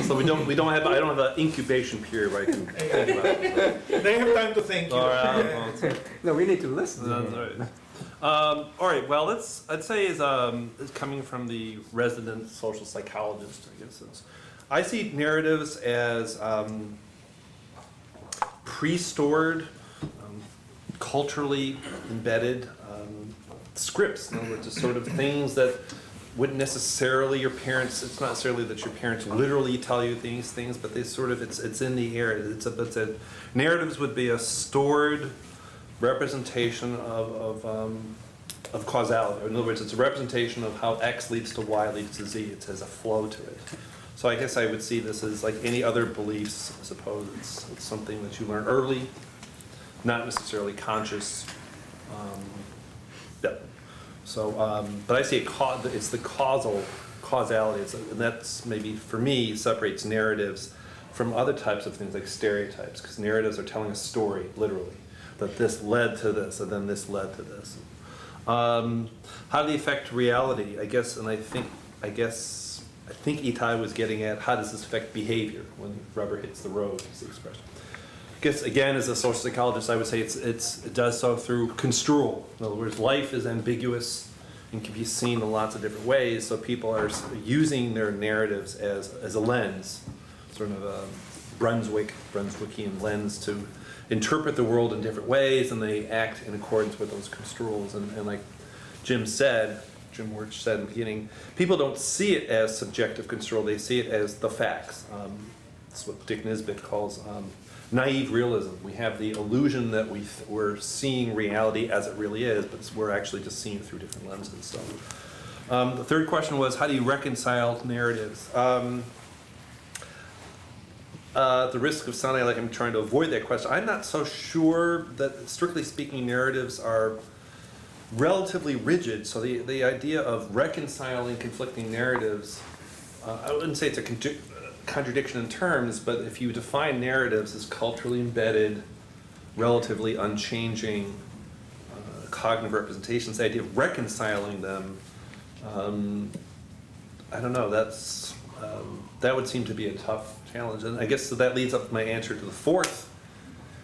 So I don't have an incubation period where I can think about it. They have time to think. All right. No, we need to listen. That's right. All right. Well, I'd say is coming from the resident social psychologist. I guess I see narratives as pre-stored, culturally embedded scripts. In other words, it's sort of things that wouldn't necessarily your parents. It's not necessarily that your parents literally tell you these things, but they sort of it's in the air. Narratives would be a stored representation of causality. In other words, it's a representation of how X leads to Y leads to Z. It has a flow to it. So I guess I would see this as like any other beliefs. I suppose it's something that you learn early, not necessarily conscious. Yeah. So, but I see it's the causality, and that's maybe for me separates narratives from other types of things like stereotypes, because narratives are telling a story literally that this led to this, and then this led to this. How do they affect reality? I guess Itai was getting at how does this affect behavior when rubber hits the road, is the expression. I guess, again, as a social psychologist, I would say it does so through construal. In other words, life is ambiguous and can be seen in lots of different ways, so people are using their narratives as a lens, sort of a Brunswickian lens to interpret the world in different ways, and they act in accordance with those construals. And like Jim Wirch said in the beginning, people don't see it as subjective construal, they see it as the facts. That's what Dick Nisbet calls naive realism. We have the illusion that we're seeing reality as it really is, but we're actually just seeing it through different lenses. So, the third question was, how do you reconcile narratives? The risk of sounding like I'm trying to avoid that question, I'm not so sure that, strictly speaking, narratives are relatively rigid. So the idea of reconciling conflicting narratives, I wouldn't say it's a contradiction in terms, but if you define narratives as culturally embedded, relatively unchanging cognitive representations, the idea of reconciling them, I don't know, that would seem to be a tough challenge. And I guess so that leads up to my answer to the fourth.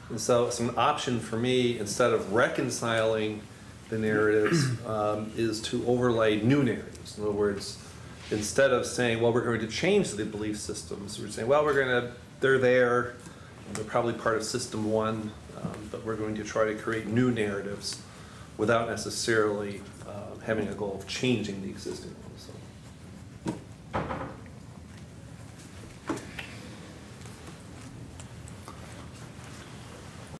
And so it's an option for me, instead of reconciling the narratives, is to overlay new narratives. In other words, instead of saying, well, we're going to change the belief systems, we're saying, well, they're there, and they're probably part of system one, but we're going to try to create new narratives without necessarily having a goal of changing the existing ones.